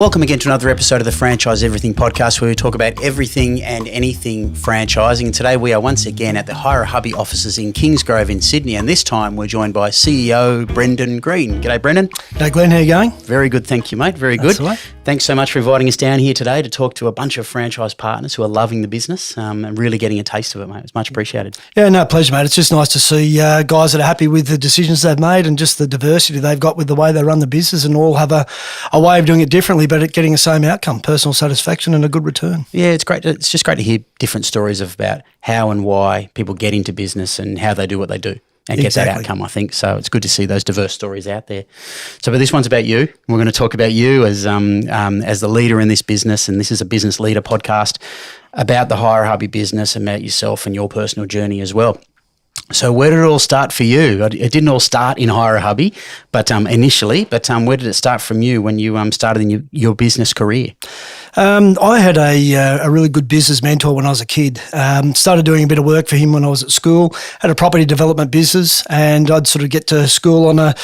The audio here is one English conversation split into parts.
Welcome again to another episode of the Franchise Everything podcast, where we talk about everything and anything franchising. Today we are once again at the Hire A Hubby offices in Kingsgrove in Sydney, and this time we're joined by CEO Brendan Green. G'day, Brendan. G'day, Glenn. How are you going? Very good, thank you, mate. Very good. That's all right. Thanks so much for inviting us down here today to talk to a bunch of franchise partners who are loving the business and really getting a taste of it, mate. It's much appreciated. Yeah, no, pleasure, mate. It's just nice to see guys that are happy with the decisions they've made and just the diversity they've got with the way they run the business, and all have a way of doing it differently, but getting the same outcome, personal satisfaction and a good return. Yeah, it's great. It's just great to hear different stories about how and why people get into business and how they do what they do and get that outcome, I think. So it's good to see those diverse stories out there. So, but this one's about you. We're going to talk about you as the leader in this business, and this is a business leader podcast about the Hire A Hubby business and about yourself and your personal journey as well. So where did it all start for you? It didn't all start in Hire A Hubby, but initially. But where did it start from you when you started in your business career? I had a really good business mentor when I was a kid. Started doing a bit of work for him when I was at school. Had a property development business, and I'd sort of get to school on a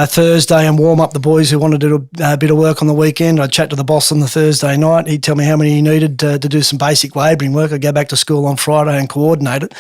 Thursday and warm up the boys who wanted to do a bit of work on the weekend. I'd chat to the boss on the Thursday night. He'd tell me how many he needed to do some basic labouring work. I'd go back to school on Friday and coordinate it.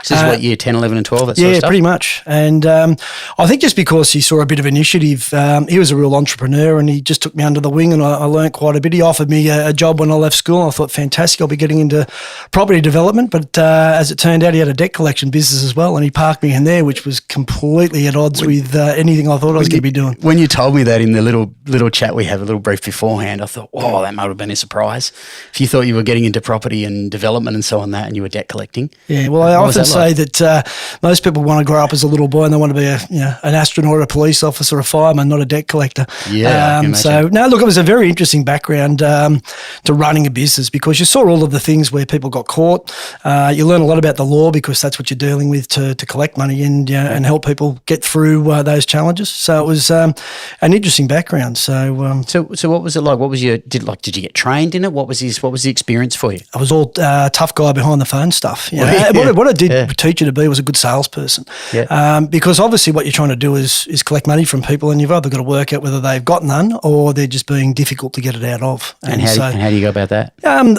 So this is what, year 10, 11 and 12, that sort of Yeah, stuff? pretty much. And I think just because he saw a bit of initiative, he was a real entrepreneur, and he just took me under the wing, and I learned quite a bit. He offered me a job when I left school. I thought, fantastic, I'll be getting into property development. But as it turned out, he had a debt collection business as well, and he parked me in there, which was completely at odds with anything I thought I was going to be doing. When you told me that in the little chat we had, a little brief beforehand, I thought, whoa, that might have been a surprise. If you thought you were getting into property and development and so on that, and you were debt collecting. Yeah, well, I often say that most people want to grow up as a little boy and they want to be an astronaut, a police officer, a fireman, not a debt collector. Yeah, I can so, no, look, it was a very interesting background to running a business, because you saw all of the things where people got caught. You learn a lot about the law, because that's what you're dealing with to collect money and help people get through those challenges. So it was an interesting background. So what was it like? What was did you get trained in it? What was the experience for you? I was all tough guy behind the phone stuff. What I did teach you to be was a good salesperson. Yeah. Because obviously what you're trying to do is collect money from people, and you've either got to work out whether they've got none or they're just being difficult to get it out of. And how do you go about that?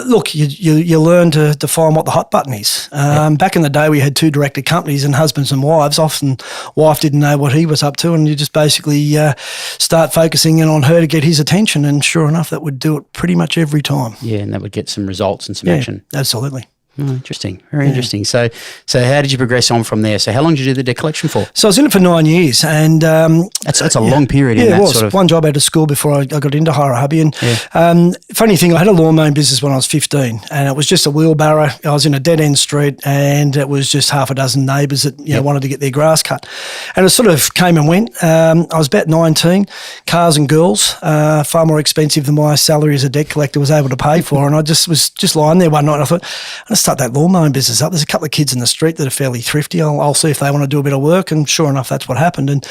Look, you learn to define what the hot button is. Back in the day, we had two directed companies and husbands and wives. Often wife didn't know what he was up to, and you just basically start focusing in on her to get his attention, and sure enough, that would do it pretty much every time. Yeah, and that would get some results and some action. Absolutely. Oh, interesting. Very interesting. So how did you progress on from there? So how long did you do the debt collection for? So I was in it for 9 years, and that's a long period. Yeah, it was. One job out of school before I got into Hire A Hubby. And funny thing, I had a lawn mowing business when I was 15, and it was just a wheelbarrow. I was in a dead end street, and it was just half a dozen neighbours that wanted to get their grass cut, and it sort of came and went. I was about 19. Cars and girls, far more expensive than my salary as a debt collector was able to pay for, and I was just lying there one night, and I thought, I'll start that lawn mowing business up. There's a couple of kids in the street that are fairly thrifty. I'll see if they want to do a bit of work, and sure enough, that's what happened. And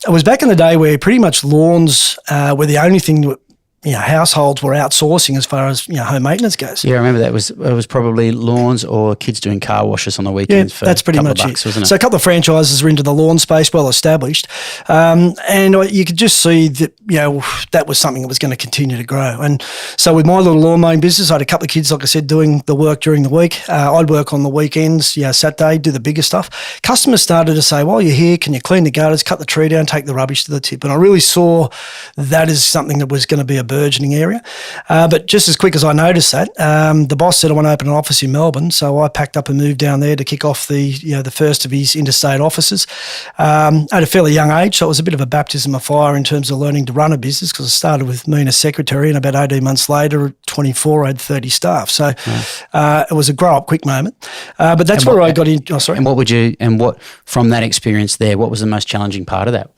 it was back in the day where pretty much lawns were the only thing that households were outsourcing as far as home maintenance goes. Yeah, I remember that. It was probably lawns or kids doing car washes on the weekends for that's pretty a couple much of bucks, wasn't it? So a couple of franchises are into the lawn space, well established, and you could just see that that was something that was going to continue to grow. And so with my little lawn mowing business, I had a couple of kids, like I said, doing the work during the week. I'd work on the weekends, Saturday, do the bigger stuff. Customers started to say, while you're here, can you clean the gutters, cut the tree down, take the rubbish to the tip? And I really saw that as something that was going to be a burgeoning area. But just as quick as I noticed that, the boss said I want to open an office in Melbourne, so I packed up and moved down there to kick off the first of his interstate offices at a fairly young age. So it was a bit of a baptism of fire in terms of learning to run a business, because I started with me and a secretary, and about 18 months later, at 24, I had 30 staff. So it was a grow up quick moment. But that's where I got in. Oh, sorry. And what from that experience there, what was the most challenging part of that?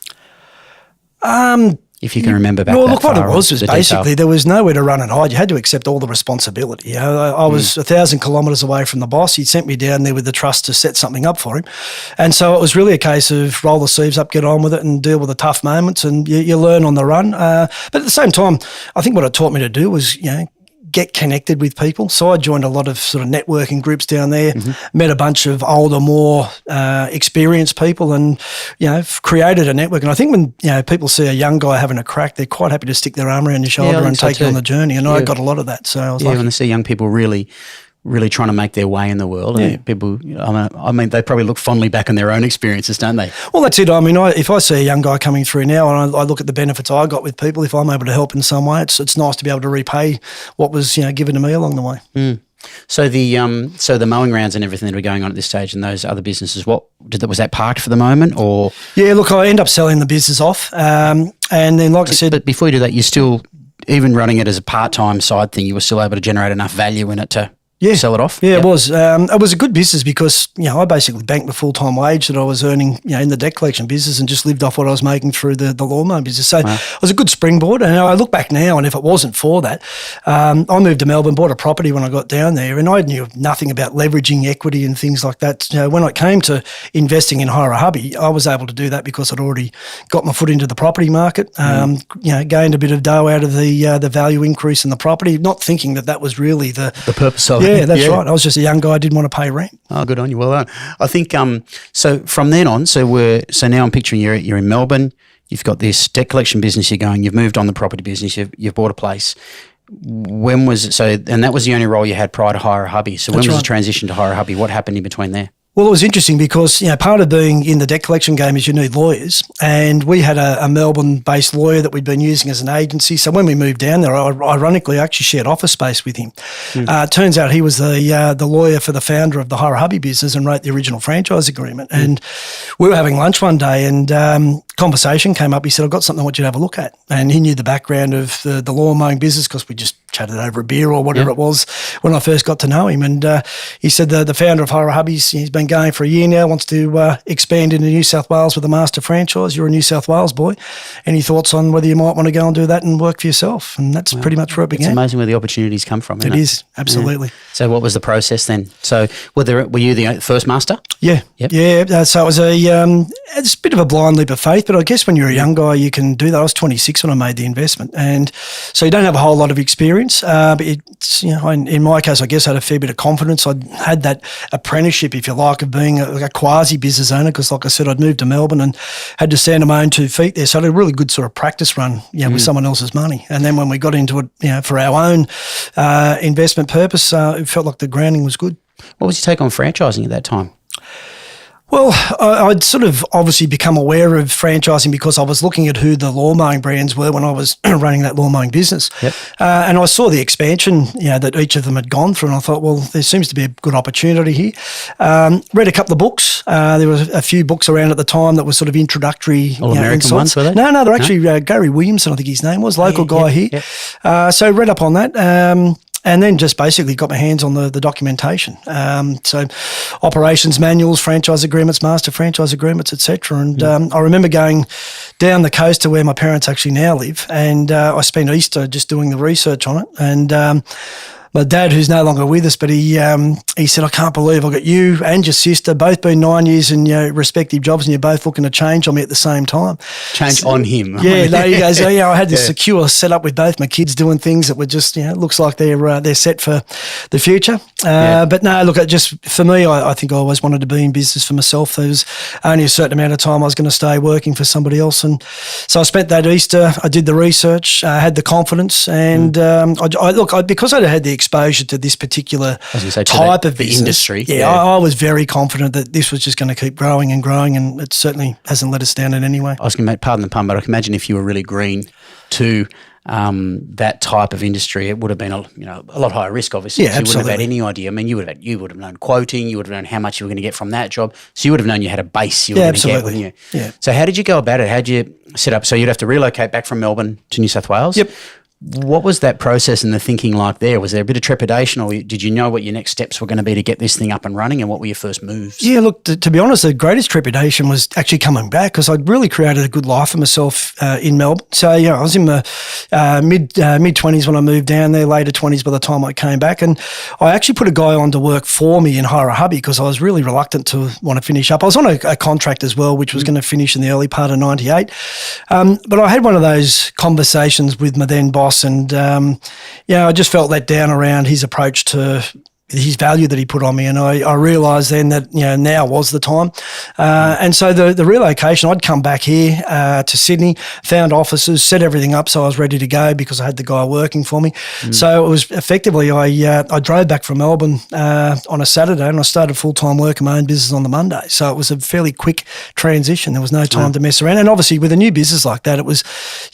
If you can remember back that far. What it was basically there was nowhere to run and hide. You had to accept all the responsibility. I was 1,000 kilometres away from the boss. He'd sent me down there with the trust to set something up for him. And so it was really a case of roll the sleeves up, get on with it, and deal with the tough moments, and you learn on the run. But at the same time, I think what it taught me to do was, get connected with people. So I joined a lot of sort of networking groups down there, met a bunch of older, more experienced people, and created a network. And I think when people see a young guy having a crack, they're quite happy to stick their arm around your shoulder and take you on the journey. And I got a lot of that. So I was when they see young people really trying to make their way in the world. And people, I mean, they probably look fondly back on their own experiences, don't they? Well, that's it. I mean, if I see a young guy coming through now and I look at the benefits I got with people, if I'm able to help in some way, it's nice to be able to repay what was given to me along the way. Mm. So the mowing rounds and everything that were going on at this stage and those other businesses, was that parked for the moment or? Yeah, look, I end up selling the business off, and then like I said, but before you do that, you still, even running it as a part-time side thing, you were still able to generate enough value in it to sell it off? Yeah, it was. It was a good business because, I basically banked the full-time wage that I was earning, in the debt collection business and just lived off what I was making through the lawnmower business. So it was a good springboard. And I look back now, and if it wasn't for that, I moved to Melbourne, bought a property when I got down there, and I knew nothing about leveraging equity and things like that. When it came to investing in Hire A Hubby, I was able to do that because I'd already got my foot into the property market, gained a bit of dough out of the value increase in the property, not thinking that was really the purpose of it. Yeah, that's right. I was just a young guy. I didn't want to pay rent. Oh, good on you. Well done. I think so. From then on, so now I'm picturing you're in Melbourne. You've got this debt collection business you're going. You've moved on the property business. You've bought a place. When was it? So, and that was the only role you had prior to Hire A Hubby. So when was the transition to Hire A Hubby? What happened in between there? Well, it was interesting because, part of being in the debt collection game is you need lawyers, and we had a Melbourne-based lawyer that we'd been using as an agency. So when we moved down there, ironically, I actually shared office space with him. Turns out he was the lawyer for the founder of the Hire A Hubby business and wrote the original franchise agreement. And we were having lunch one day and conversation came up. He said, I've got something I want you to have a look at. And he knew the background of the lawn mowing business because we just chatted over a beer or whatever it was when I first got to know him. And he said the founder of Hire A Hubby, he's been going for a year now, wants to expand into New South Wales with a master franchise. You're a New South Wales boy. Any thoughts on whether you might want to go and do that and work for yourself? And that's pretty much where it began. It's amazing where the opportunities come from, isn't it? It is, absolutely. Yeah. So what was the process then? So were you the first master? Yeah. Yep. Yeah. So it was it's a bit of a blind leap of faith, but I guess when you're a young guy, you can do that. I was 26 when I made the investment. And so you don't have a whole lot of experience, but it's, in my case, I guess I had a fair bit of confidence. I had that apprenticeship, if you like, of being a quasi business owner because, like I said, I'd moved to Melbourne and had to stand on my own 2 feet there. So I had a really good sort of practice run, with someone else's money. And then when we got into it, for our own investment purpose, it felt like the grounding was good. What was your take on franchising at that time? Well, I'd sort of obviously become aware of franchising because I was looking at who the lawn mowing brands were when I was running that lawn mowing business. Yep. And I saw the expansion, that each of them had gone through, and I thought, well, there seems to be a good opportunity here. Read a couple of books. There were a few books around at the time that were sort of introductory. All American insights. Ones, were they? No, they're actually Gary Williamson, I think his name was, local guy here. Yep. So read up on that. And then just basically got my hands on the documentation. So operations manuals, franchise agreements, master franchise agreements, etc. And I remember going down the coast to where my parents actually now live, and I spent Easter just doing the research on it. And my dad, who's no longer with us, but he said, I can't believe I got you and your sister both been 9 years in your respective jobs and you're both looking to change on me at the same time. Change on him. Yeah, no, he goes, I had this secure setup with both my kids doing things that were just, looks like they're set for the future. But no, look, just for me, I think I always wanted to be in business for myself. There was only a certain amount of time I was going to stay working for somebody else. And so I spent that Easter, I did the research, I had the confidence, and because I had the exposure to this particular type of business, industry. Yeah, I was very confident that this was just going to keep growing, and it certainly hasn't let us down in any way. I was going to pardon the pun, but I can imagine if you were really green to that type of industry, it would have been a lot higher risk, obviously. Yeah, so you wouldn't have had any idea. I mean, you would have known quoting, you would have known how much you were going to get from that job. So you would have known you had a base you were going to get, wouldn't you? Yeah. So how did you go about it? How did you set up? So you'd have to relocate back from Melbourne to New South Wales? Yep. What was that process and the thinking like there? Was there a bit of trepidation, or did you know what your next steps were going to be to get this thing up and running, and what were your first moves? Yeah, look, to be honest, the greatest trepidation was actually coming back because I'd really created a good life for myself in Melbourne. So, I was in my mid-20s when I moved down there, later 20s by the time I came back. And I actually put a guy on to work for me in Hire A Hubby because I was really reluctant to want to finish up. I was on a contract as well, which was going to finish in the early part of 98. But I had one of those conversations with my then boss boss, and I just felt let down around his approach to his value that he put on me, and I realised then that now was the time, and so the relocation, I'd come back here to Sydney, found offices, set everything up so I was ready to go because I had the guy working for me. So it was effectively I drove back from Melbourne on a Saturday, and I started full-time work in my own business on the Monday. So it was a fairly quick transition. There was no time to mess around, and obviously with a new business like that, it was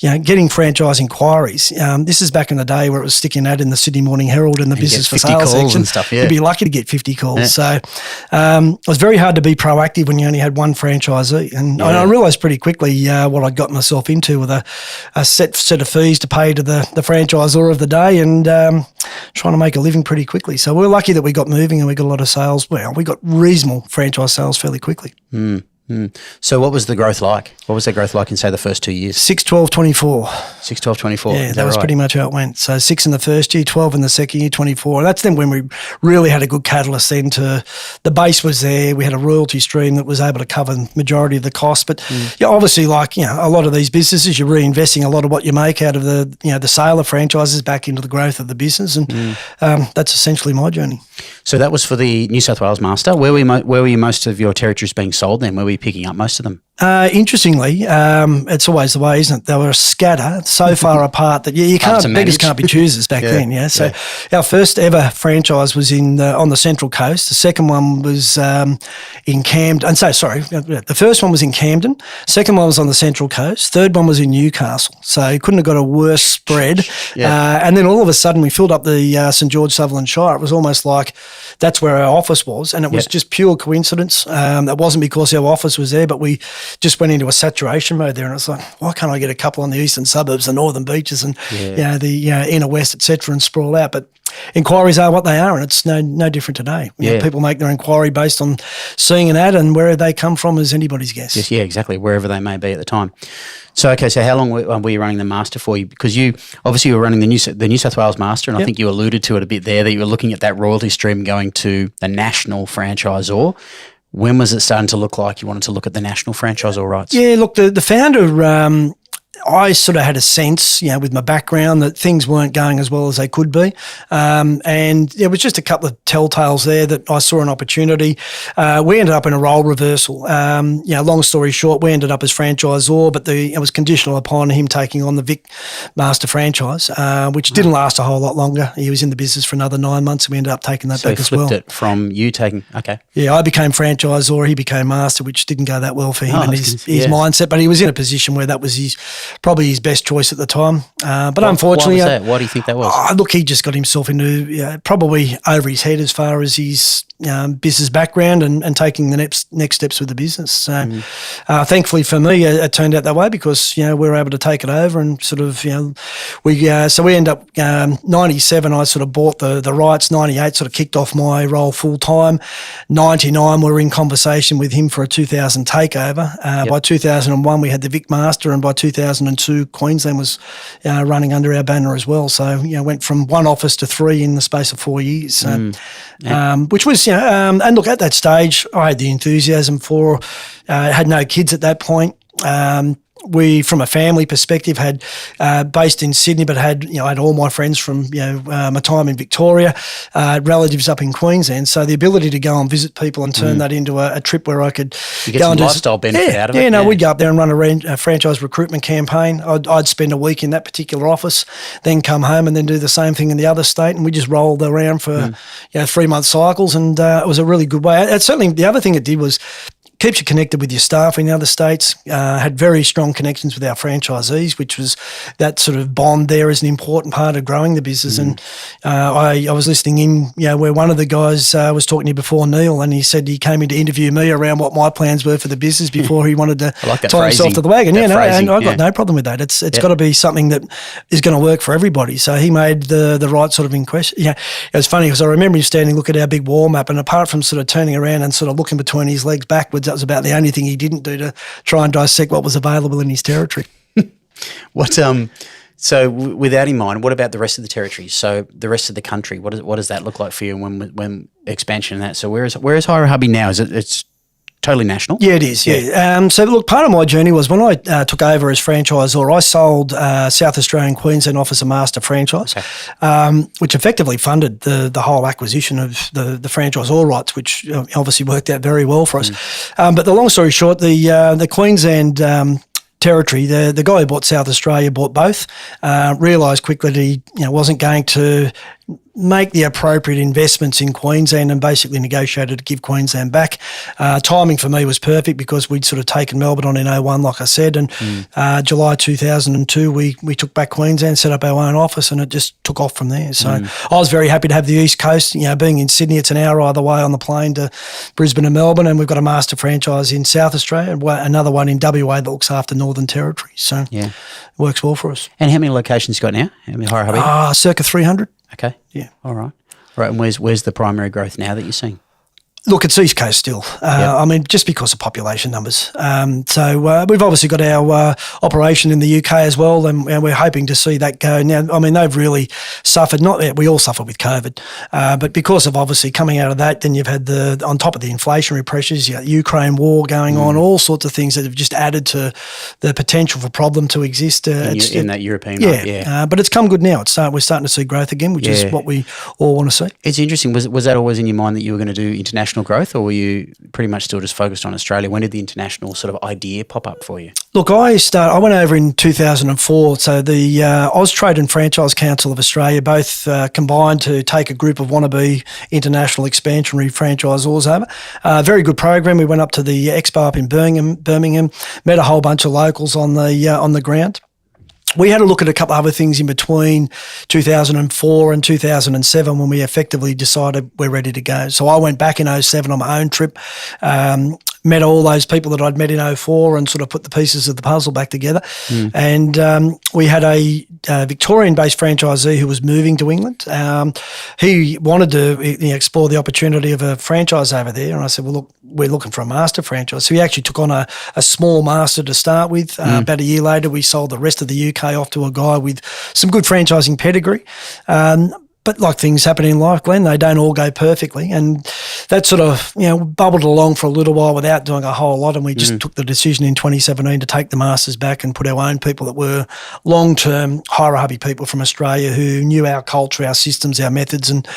getting franchise inquiries. This is back in the day where it was sticking ad in the Sydney Morning Herald in the business for sale section and stuff. Yeah. You'd be lucky to get 50 calls. Yeah. So it was very hard to be proactive when you only had one franchisee. And I realised pretty quickly what I got myself into with a set of fees to pay to the franchisor of the day, and trying to make a living pretty quickly. So we're lucky that we got moving and we got a lot of sales. Well, we got reasonable franchise sales fairly quickly. So what was the growth like? What was the growth like in, say, the first 2 years? 6, 12, 24. 6, 12, 24. Yeah, that was pretty much how it went. So 6 in the first year, 12 in the second year, 24. And that's then when we really had a good catalyst then to, the base was there. We had a royalty stream that was able to cover the majority of the costs. But obviously a lot of these businesses, you're reinvesting a lot of what you make out of the sale of franchises back into the growth of the business. And that's essentially my journey. So that was for the New South Wales Master. Where were you most of your territories being sold then? Where were you picking up most of them? Interestingly, it's always the way, isn't it? They were a scatter so far apart that you can't, beggars can't be choosers back then. Yeah. So our first ever franchise was on the Central Coast. The second one was in Camden. The first one was in Camden. Second one was on the Central Coast. Third one was in Newcastle. So you couldn't have got a worse spread. And then all of a sudden we filled up the St George Sutherland Shire. It was almost like that's where our office was, and it was just pure coincidence. It wasn't because our office was there, but we just went into a saturation mode there, and it's like, why can't I get a couple on the eastern suburbs, the northern beaches, and the inner west, etc., and sprawl out? But inquiries are what they are, and it's no different today. People make their inquiry based on seeing an ad, and where they come from is anybody's guess. Yes, exactly, wherever they may be at the time. So how long were you running the Master for? Because you obviously were running the New South Wales Master, and I think you alluded to it a bit there, that you were looking at that royalty stream going to the national franchisor. When was it starting to look like you wanted to look at the national franchisor rights? Yeah, look, the founder, I sort of had a sense, with my background, that things weren't going as well as they could be. And there was just a couple of telltales there that I saw an opportunity. We ended up in a role reversal. Long story short, we ended up as franchisor, but it was conditional upon him taking on the Vic Master franchise, which didn't last a whole lot longer. He was in the business for another 9 months, and we ended up taking that back as well. So he flipped it from you taking, okay. Yeah, I became franchisor, he became Master, which didn't go that well for him and his mindset, but he was in a position where that was probably his best choice at the time. But unfortunately... Why was that? Why do you think that was? Look, he just got himself into probably over his head as far as his business background and taking the next steps with the business. So thankfully for me, it turned out that way because, we were able to take it over and sort of, so we end up, 97, I sort of bought the rights. 98 sort of kicked off my role full time. 99, we were in conversation with him for a 2000 takeover. By 2001, we had the Vic Master, and by 2002, Queensland was running under our banner as well. So, went from one office to 3 in the space of 4 years. So, which was, and look, at that stage, I had the enthusiasm for, had no kids at that point. We, from a family perspective, had based in Sydney, but had had all my friends from my time in Victoria, relatives up in Queensland. So the ability to go and visit people and turn that into a trip where I could get go some and lifestyle benefit out of it. We'd go up there and run a franchise recruitment campaign. I'd spend a week in that particular office, then come home and then do the same thing in the other state, and we just rolled around for 3-month cycles, and it was a really good way. Certainly, the other thing it did was keeps you connected with your staff in the other states. Had very strong connections with our franchisees, which was that sort of bond there is an important part of growing the business. And I was listening in, where one of the guys was talking to you before, Neil, and he said he came in to interview me around what my plans were for the business before he wanted to tie himself to the wagon. And I've got no problem with that. It's got to be something that is going to work for everybody. So he made the right sort of inquest. It was funny because I remember him standing, look at our big wall map, and apart from sort of turning around and sort of looking between his legs backwards, that was about the only thing he didn't do to try and dissect what was available in his territory. So with that in mind, what about the rest of the territories? So the rest of the country, what does that look like for you when expansion and that? So where is Hire A Hubby now? Is it's totally national. Yeah, it is. Yeah. So look, part of my journey was when I took over as franchisor, I sold South Australian Queensland office a master franchise, which effectively funded the whole acquisition of the franchisor rights, which obviously worked out very well for us. But the long story short, the Queensland territory, the guy who bought South Australia bought both, realised quickly that he wasn't going to make the appropriate investments in Queensland and basically negotiated to give Queensland back. Timing for me was perfect because we'd sort of taken Melbourne on in 01, like I said, and July 2002 we took back Queensland, set up our own office, and it just took off from there. So I was very happy to have the East Coast. Being in Sydney, it's an hour either way on the plane to Brisbane and Melbourne, and we've got a master franchise in South Australia, and another one in WA that looks after Northern Territory. So it works well for us. And how many locations you got now? How many Hire A Hubby? Circa 300. Okay. Yeah. All right. Right. And where's the primary growth now that you're seeing? Look, it's East Coast still. I mean, just because of population numbers. So we've obviously got our operation in the UK as well, and we're hoping to see that go. Now, I mean, they've really suffered. We all suffered with COVID, but because of obviously coming out of that, then you've had on top of the inflationary pressures, you got the Ukraine war going on, all sorts of things that have just added to the potential for problem to exist in that European market. But it's come good now. We're starting to see growth again, which is what we all want to see. It's interesting. Was that always in your mind that you were going to do international growth, or were you pretty much still just focused on Australia? When did the international sort of idea pop up for you? Look, I went over in 2004. So the Austrade and Franchise Council of Australia both combined to take a group of wannabe international expansionary franchisors over. Very good program. We went up to the Expo up in Birmingham, met a whole bunch of locals on the ground. We had a look at a couple of other things in between 2004 and 2007 when we effectively decided we're ready to go. So I went back in 2007 on my own trip, met all those people that I'd met in 2004 and sort of put the pieces of the puzzle back together. And we had a Victorian-based franchisee who was moving to England. He wanted to explore the opportunity of a franchise over there. And I said, well, look, we're looking for a master franchise. So he actually took on a small master to start with. About a year later, we sold the rest of the UK off to a guy with some good franchising pedigree. But like things happen in life, Glenn, they don't all go perfectly. And that sort of, bubbled along for a little while without doing a whole lot. And we just took the decision in 2017 to take the masters back and put our own people that were long-term Hire A Hubby people from Australia who knew our culture, our systems, our methods, and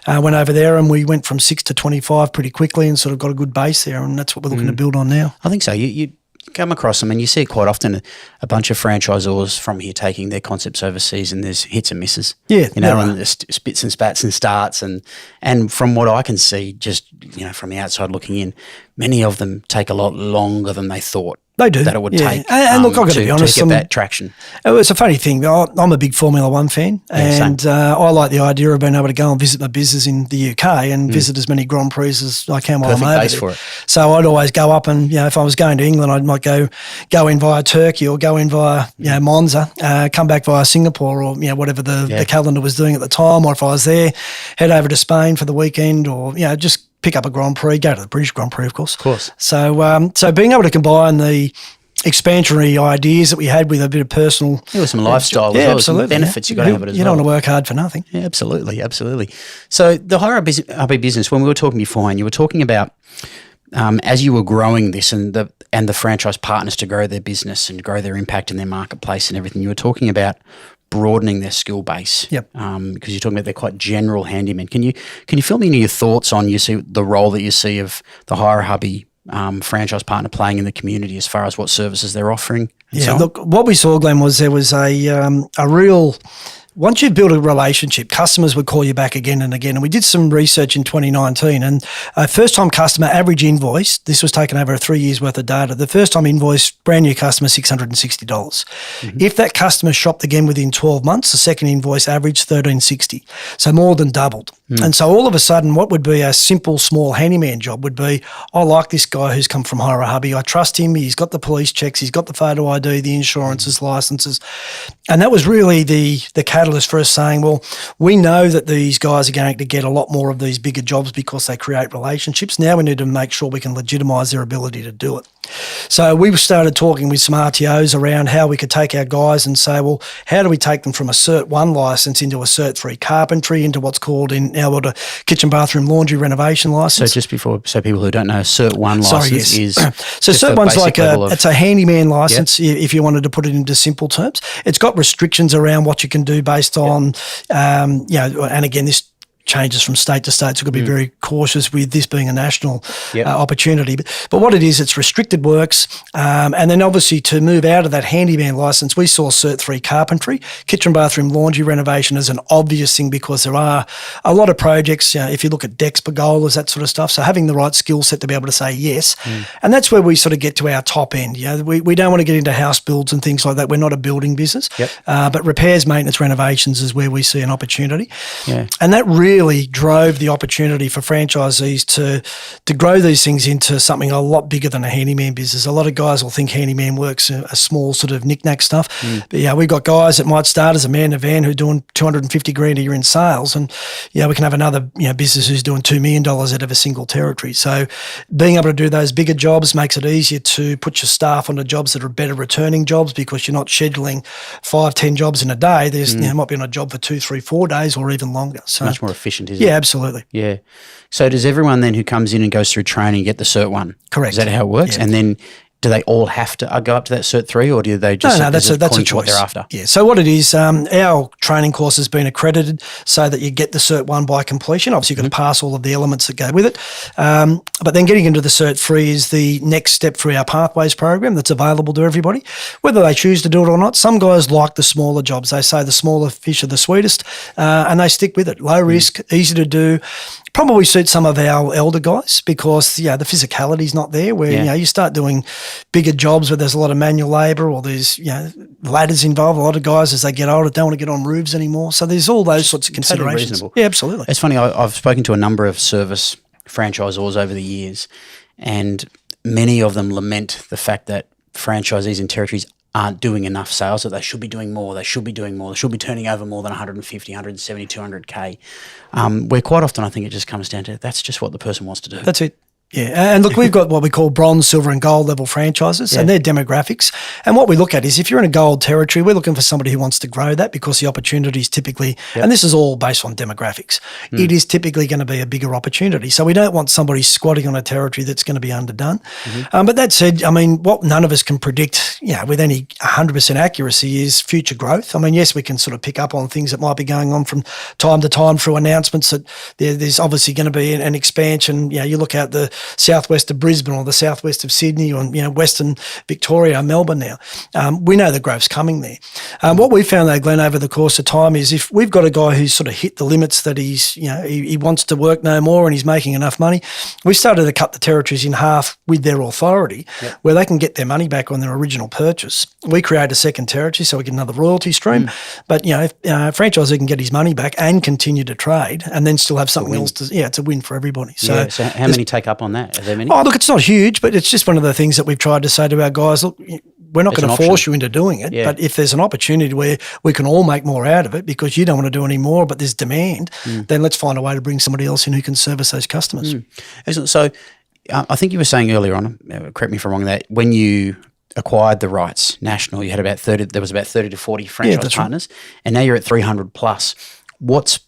went over there. And we went from 6 to 25 pretty quickly and sort of got a good base there. And that's what we're looking to build on now. I think so. You come across them and you see it quite often, a bunch of franchisors from here taking their concepts overseas, and there's hits and misses. Yeah. And there's spits and spats and starts. And from what I can see, just, from the outside looking in, many of them take a lot longer than they thought. They do. That it would take. And look, I've got to be honest. To get that traction. It's a funny thing. I'm a big Formula One fan, and I like the idea of being able to go and visit my business in the UK and visit as many Grand Prix as I can while I'm over there. For it. So I'd always go up and, if I was going to England, I might go in via Turkey or go in via, Monza, come back via Singapore or, whatever the calendar was doing at the time. Or if I was there, head over to Spain for the weekend or, just pick up a Grand Prix, go to the British Grand Prix, of course. So being able to combine the expansionary ideas that we had with a bit of personal... with some lifestyle as well, absolutely, some benefits you've got to have it as well. You don't want to work hard for nothing. Yeah, absolutely. So the Hire A Hubby business, when we were talking beforehand, you were talking about as you were growing this and the franchise partners to grow their business and grow their impact in their marketplace and everything, you were talking about broadening their skill base. Yep. Because you're talking about they're quite general handymen. Can you fill me in your thoughts on the role that you see of the Hire A Hubby franchise partner playing in the community as far as what services they're offering? Look, what we saw, Glenn, was there was a real... Once you build a relationship, customers would call you back again and again. And we did some research in 2019, and a first-time customer average invoice, this was taken over 3 years' worth of data, the first-time invoice, brand new customer, $660. If that customer shopped again within 12 months, the second invoice averaged $1,360, so more than doubled. And so all of a sudden, what would be a simple, small handyman job would be, I like this guy who's come from Hire A Hubby. I trust him. He's got the police checks. He's got the photo ID, the insurances, licenses. And that was really the catalyst for us saying, well, we know that these guys are going to get a lot more of these bigger jobs because they create relationships. Now we need to make sure we can legitimise their ability to do it. So we started talking with some RTOs around how we could take our guys and say, well, how do we take them from a Cert 1 licence into a Cert 3 carpentry into what's called in our kitchen, bathroom, laundry renovation license. So just before, so people who don't know, Cert 1 license is... So Cert 1's like it's a handyman license, if you wanted to put it into simple terms. It's got restrictions around what you can do based on, and again, this changes from state to state, so we've got to be very cautious with this being a national opportunity. But what it is, it's restricted works, and then obviously to move out of that handyman license, we saw Cert 3 carpentry, kitchen, bathroom, laundry renovation as an obvious thing because there are a lot of projects, if you look at decks, pergolas, that sort of stuff, so having the right skill set to be able to say yes, and that's where we sort of get to our top end. We don't want to get into house builds and things like that. We're not a building business, but repairs, maintenance, renovations is where we see an opportunity. And that really drove the opportunity for franchisees to grow these things into something a lot bigger than a handyman business. A lot of guys will think handyman work's a small sort of knick-knack stuff. But we've got guys that might start as a man in a van who are doing $250,000 a year in sales, and we can have another business who's doing $2 million out of a single territory. So being able to do those bigger jobs makes it easier to put your staff onto jobs that are better returning jobs because you're not scheduling 5-10 jobs in a day. There's might be on a job for 2, 3, 4 days or even longer. So much more efficient, isn't it? Yeah, absolutely. Yeah. So does everyone then who comes in and goes through training get the Cert 1? Correct. Is that how it works? Yeah. And then do they all have to go up to that Cert 3, or do they just that's a choice what they're after? Yeah. So what it is, our training course has been accredited so that you get the Cert 1 by completion. Obviously, you've got to pass all of the elements that go with it. But then getting into the Cert 3 is the next step through our Pathways program that's available to everybody, whether they choose to do it or not. Some guys like the smaller jobs. They say the smaller fish are the sweetest, and they stick with it. Low risk, easy to do. Probably suits some of our elder guys because the physicality's not there. Where you start doing bigger jobs where there's a lot of manual labour or there's ladders involved. A lot of guys as they get older don't want to get on roofs anymore. So there's all those sorts of considerations. Totally reasonable. Yeah, absolutely. It's funny. I've spoken to a number of service franchisors over the years, and many of them lament the fact that franchisees in territories aren't doing enough sales, that they should be doing more, they should be doing more, they should be turning over more than 150, 170, 200K. Where quite often I think it just comes down to that's just what the person wants to do. That's it. Yeah, and look, we've got what we call bronze, silver and gold level franchises and their demographics. And what we look at is if you're in a gold territory, we're looking for somebody who wants to grow that because the opportunity is typically, and this is all based on demographics, it is typically going to be a bigger opportunity. So we don't want somebody squatting on a territory that's going to be underdone. But that said, I mean, what none of us can predict, with any 100% accuracy is future growth. I mean, yes, we can sort of pick up on things that might be going on from time to time through announcements that there's obviously going to be an expansion. You look at the southwest of Brisbane or the southwest of Sydney or western Victoria, Melbourne now. We know the growth's coming there. What we found though, Glenn, over the course of time is if we've got a guy who's sort of hit the limits that he's, he wants to work no more and he's making enough money, we started to cut the territories in half with their authority where they can get their money back on their original purchase. We create a second territory so we get another royalty stream. But, if a franchisee can get his money back and continue to trade and then still have something else to, it's a win for everybody. So how many take up on that? Are there many? Oh, look, it's not huge, but it's just one of the things that we've tried to say to our guys, look, we're not going to force you into doing it, but if there's an opportunity where we can all make more out of it because you don't want to do any more, but there's demand, then let's find a way to bring somebody else in who can service those customers. Excellent. So I think you were saying earlier on, correct me if I'm wrong, that when you acquired the rights national, you had about 30, there was about 30 to 40 franchise partners, and now you're at 300 plus. What's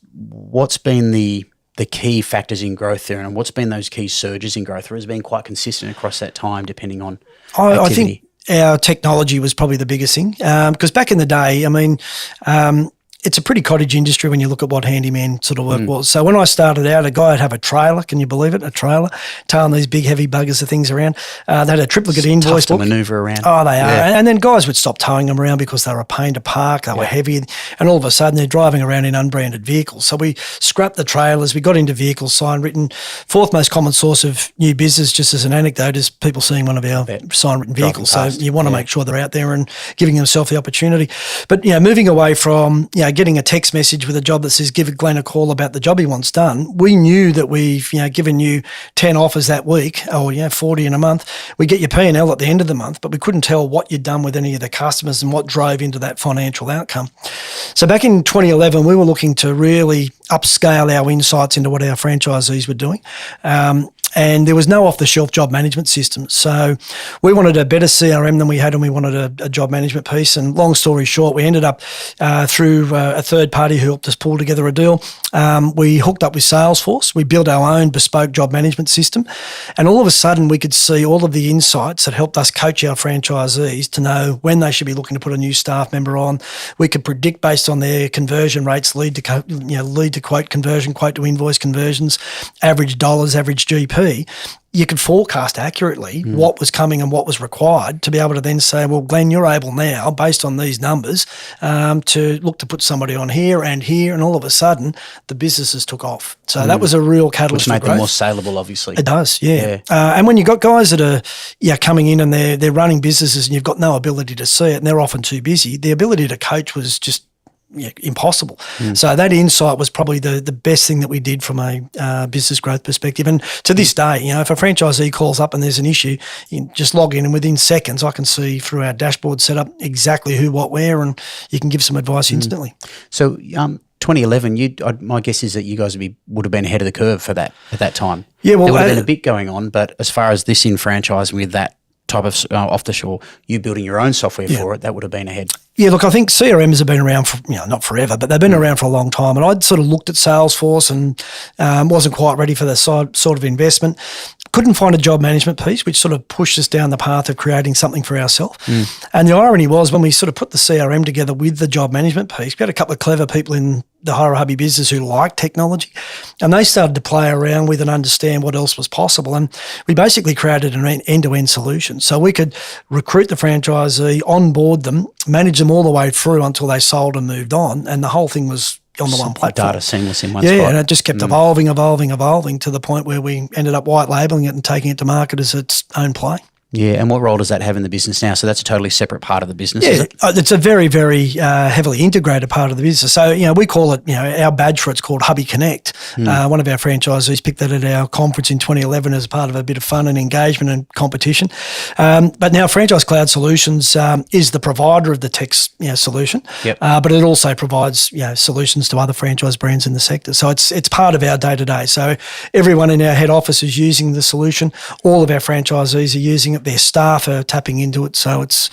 been the key factors in growth there, and what's been those key surges in growth, or has been quite consistent across that time depending on activity? I think our technology was probably the biggest thing because back in the day, I mean, it's a pretty cottage industry when you look at what handyman sort of work was. So when I started out, a guy would have a trailer, can you believe it, a trailer, tailing these big heavy buggers of things around. They had a triplicate invoice book. Tough to manoeuvre around. Oh, they are. And then guys would stop towing them around because they were a pain to park, they were heavy, and all of a sudden they're driving around in unbranded vehicles. So we scrapped the trailers, we got into vehicles, sign written. Fourth most common source of new business, just as an anecdote, is people seeing one of our sign written vehicles. So you want to make sure they're out there and giving themselves the opportunity. But, moving away from, getting a text message with a job that says give Glenn a call about the job he wants done, we knew that we've given you 10 offers that week or 40 in a month. We get your P&L at the end of the month, but we couldn't tell what you'd done with any of the customers and what drove into that financial outcome. So back in 2011, we were looking to really upscale our insights into what our franchisees were doing. and there was no off-the-shelf job management system. So we wanted a better CRM than we had, and we wanted a job management piece. And long story short, we ended up through a third party who helped us pull together a deal. We hooked up with Salesforce. We built our own bespoke job management system, and all of a sudden we could see all of the insights that helped us coach our franchisees to know when they should be looking to put a new staff member on. We could predict based on their conversion rates, lead to quote conversion, quote to invoice conversions, average dollars, average GP. You could forecast accurately what was coming and what was required to be able to then say, well, Glenn, you're able now, based on these numbers, to look to put somebody on here, and all of a sudden the businesses took off. So that was a real catalyst for growth. Which made them more saleable, obviously. It does, yeah. And when you've got guys that are coming in and they're running businesses and you've got no ability to see it and they're often too busy, the ability to coach was just impossible. So that insight was probably the best thing that we did from a business growth perspective. And to this day, if a franchisee calls up and there's an issue, you just log in and within seconds I can see through our dashboard setup exactly who, what, where, and you can give some advice instantly. So 2011, my guess is that you guys would have been ahead of the curve for that at that time. Yeah, well, there would have been a bit going on, but as far as this in franchising with that type of off the shore, you building your own software for it, that would have been ahead. Yeah, look, I think CRMs have been around for, not forever, but they've been around for a long time. And I'd sort of looked at Salesforce and wasn't quite ready for the sort of investment. Couldn't find a job management piece, which sort of pushed us down the path of creating something for ourselves. And the irony was when we sort of put the CRM together with the job management piece, we had a couple of clever people in the Hire A Hubby business who liked technology, and they started to play around with and understand what else was possible. And we basically created an end-to-end solution. So we could recruit the franchisee, onboard them, manage them all the way through until they sold and moved on, and the whole thing was on the one platform. Data seamless in one spot. Yeah, and it just kept evolving to the point where we ended up white labelling it and taking it to market as its own play. Yeah, and what role does that have in the business now? So that's a totally separate part of the business, is it? It's a very, very heavily integrated part of the business. So, we call it, our badge for it's called Hubby Connect. One of our franchisees picked that at our conference in 2011 as part of a bit of fun and engagement and competition. But now Franchise Cloud Solutions is the provider of the tech solution, but it also provides solutions to other franchise brands in the sector. So it's part of our day-to-day. So everyone in our head office is using the solution. All of our franchisees are using it. Their staff are tapping into it, so it's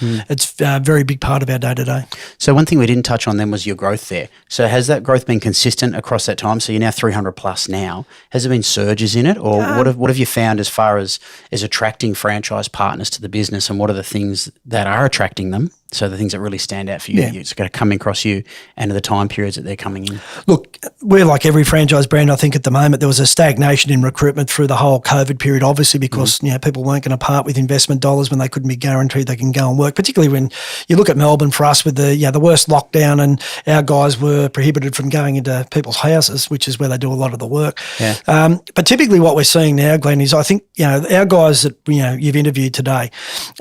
a very big part of our day-to-day. So one thing we didn't touch on then was your growth there. So has that growth been consistent across that time? So you're now 300 plus now. Has there been surges in it, or what have you found as far as attracting franchise partners to the business, and what are the things that are attracting them? So the things that really stand out for you, it's going to come across you and the time periods that they're coming in. Look, we're like every franchise brand, I think, at the moment. There was a stagnation in recruitment through the whole COVID period, obviously, because people weren't going to part with investment dollars when they couldn't be guaranteed they can go and work, particularly when you look at Melbourne for us with the worst lockdown, and our guys were prohibited from going into people's houses, which is where they do a lot of the work. But typically what we're seeing now, Glenn, is I think, our guys that you've interviewed today,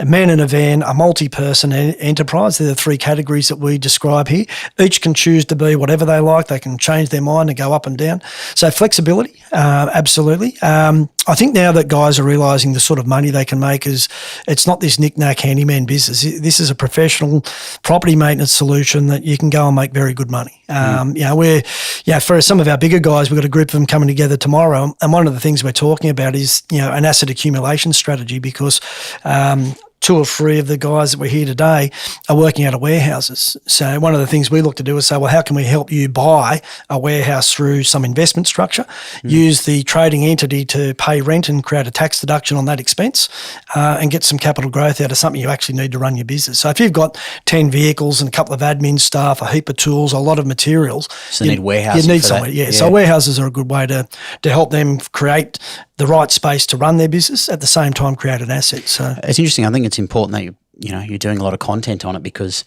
a man in a van, a multi-person enterprise. They're the three categories that we describe here. Each can choose to be whatever they like. They can change their mind and go up and down. So flexibility, absolutely. I think now that guys are realising the sort of money they can make is it's not this knick-knack handyman business. This is a professional property maintenance solution that you can go and make very good money. For some of our bigger guys, we've got a group of them coming together tomorrow, and one of the things we're talking about is an asset accumulation strategy, because 2 or 3 of the guys that were here today are working out of warehouses. So one of the things we look to do is say, well, how can we help you buy a warehouse through some investment structure, use the trading entity to pay rent and create a tax deduction on that expense, and get some capital growth out of something you actually need to run your business. So if you've got 10 vehicles and a couple of admin staff, a heap of tools, a lot of materials. So you need warehousing. You need somewhere, So warehouses are a good way to help them create the right space to run their business, at the same time create an asset. So it's interesting. I think it's important that you're doing a lot of content on it, because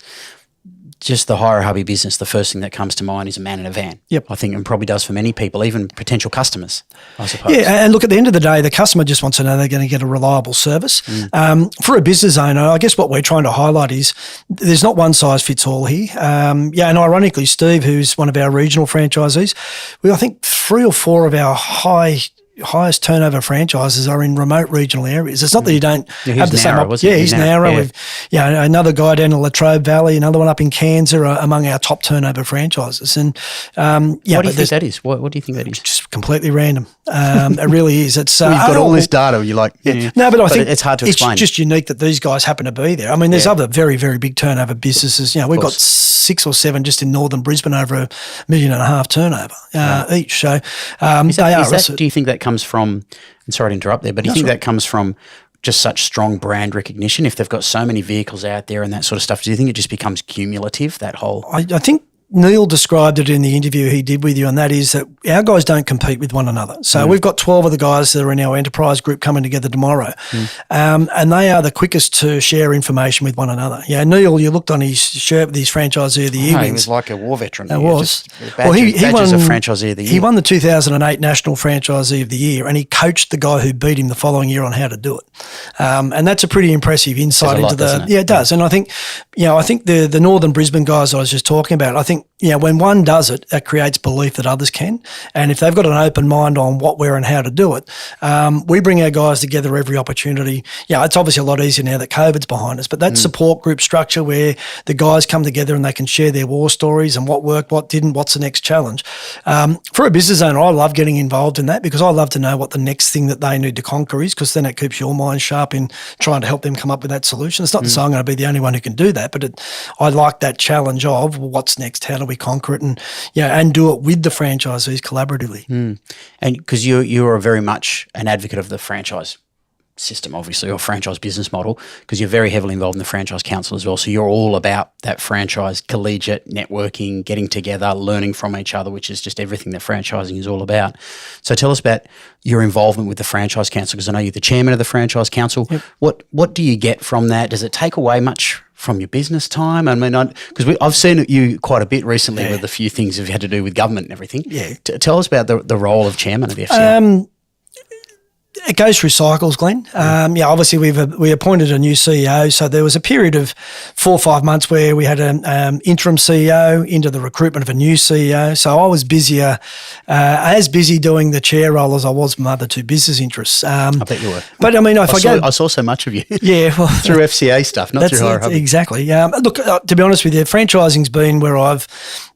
just the Hire A Hubby business, the first thing that comes to mind is a man in a van. I think, and probably does for many people, even potential customers, I suppose. Yeah, and look, at the end of the day, the customer just wants to know they're going to get a reliable service. For a business owner, I guess what we're trying to highlight is there's not one size fits all here. And ironically, Steve, who's one of our regional franchisees, I think 3 or 4 of our high highest turnover franchises are in remote regional areas. It's not that you don't have the Narrow, same. He's narrow. With another guy down in Latrobe Valley, another one up in Cairns are among our top turnover franchises. And what do you think that is? What do you think that is? Just completely random. It really is. It's you've got all this data. You're like, no, but I think it's hard to explain. It's just unique that these guys happen to be there. I mean, there's other very, very big turnover businesses. We've got 6 or 7 just in northern Brisbane over $1.5 million turnover each. So do you think that comes from? And sorry to interrupt there, but do you think that comes from just such strong brand recognition? If they've got so many vehicles out there and that sort of stuff, do you think it just becomes cumulative? That whole, I think Neil described it in the interview he did with you, and that is that our guys don't compete with one another. So we've got 12 of the guys that are in our enterprise group coming together tomorrow, and they are the quickest to share information with one another. Yeah, Neil, you looked on his shirt with his Franchisee of the Year. He was like a war veteran. It was. He won a Franchisee of the Year. He won the 2008 National Franchisee of the Year, and he coached the guy who beat him the following year on how to do it. And that's a pretty impressive insight into the. It does. And I think, the Northern Brisbane guys I was just talking about, I think, when one does it, that creates belief that others can. And if they've got an open mind on what, where and how to do it, we bring our guys together every opportunity. It's obviously a lot easier now that COVID's behind us, but that support group structure where the guys come together and they can share their war stories and what worked, what didn't, what's the next challenge. For a business owner, I love getting involved in that because I love to know what the next thing that they need to conquer is, because then it keeps your mind sharp in trying to help them come up with that solution. It's not to say I'm going to be the only one who can do that, but I like that challenge of what's next, how do we conquer it, and do it with the franchisees collaboratively. And because you are very much an advocate of the franchise system, obviously, or franchise business model, because you're very heavily involved in the franchise council as well. So you're all about that franchise collegiate networking, getting together, learning from each other, which is just everything that franchising is all about. So tell us about your involvement with the franchise council, because I know you're the chairman of the franchise council. Yep. What do you get from that? Does it take away much from your business time? I mean, because I've seen you quite a bit recently with a few things you've had to do with government and everything. Yeah. Tell us about the role of chairman of the FCA. It goes through cycles, Glenn. Obviously we appointed a new CEO, so there was a period of 4 or 5 months where we had an interim CEO into the recruitment of a new CEO. So I was as busy doing the chair role as I was my other 2 business interests. I bet you were. But I mean, I saw so much of you. Yeah, well, through FCA stuff, not through Hire A Hubby. Exactly. Look, to be honest with you, franchising's been where I've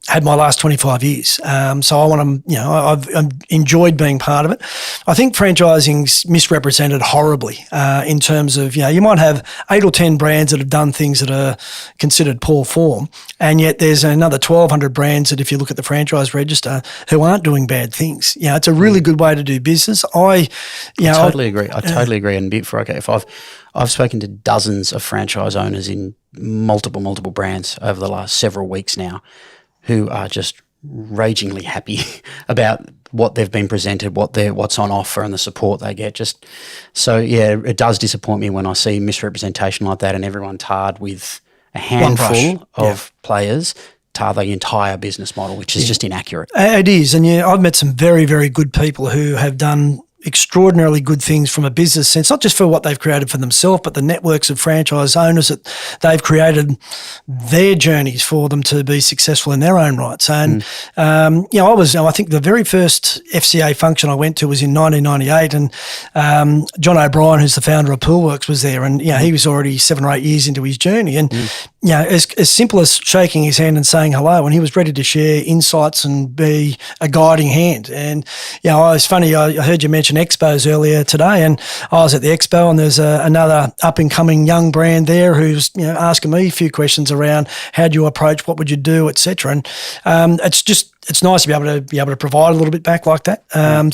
had my last 25 years. So I want to, I've enjoyed being part of it. I think franchising's misrepresented horribly in terms of, you might have 8 or 10 brands that have done things that are considered poor form, and yet there's another 1,200 brands that, if you look at the franchise register, who aren't doing bad things. It's a really good way to do business. I totally agree. I totally agree. And if I've spoken to dozens of franchise owners in multiple brands over the last several weeks now, who are just ragingly happy about what they've been presented, what's on offer, and the support they get. It does disappoint me when I see misrepresentation like that, and everyone tarred with a handful of players tar the entire business model, which is just inaccurate. It is, and I've met some very, very good people who have done extraordinarily good things from a business sense, not just for what they've created for themselves, but the networks of franchise owners that they've created their journeys for them to be successful in their own rights. And, I think the very first FCA function I went to was in 1998, and John O'Brien, who's the founder of Poolworks, was there, and, he was already 7 or 8 years into his journey. And, as simple as shaking his hand and saying hello, and he was ready to share insights and be a guiding hand. And, it's funny, I heard you mention expos earlier today, and I was at the expo, and there's another up-and-coming young brand there who's asking me a few questions around how do you approach, what would you do, etc. And it's nice to be able to provide a little bit back like that.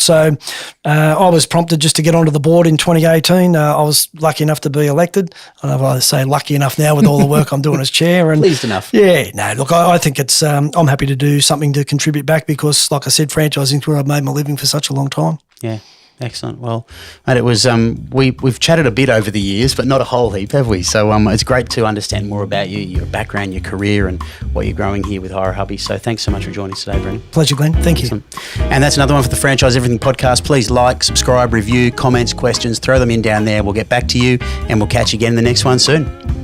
So I was prompted just to get onto the board in 2018. I was lucky enough to be elected. I don't know if I say lucky enough now with all the work I'm doing as chair. And pleased enough. Yeah, no, look, I think it's I'm happy to do something to contribute back because, like I said, franchising is where I've made my living for such a long time. Yeah. Excellent. Well, mate, it was we've chatted a bit over the years, but not a whole heap, have we? So it's great to understand more about you, your background, your career, and what you're growing here with Hire A Hubby. So thanks so much for joining us today, Brendan. Pleasure, Glenn. Thank you. And that's another one for the Franchise Everything podcast. Please like, subscribe, review, comments, questions, throw them in down there. We'll get back to you, and we'll catch you again in the next one soon.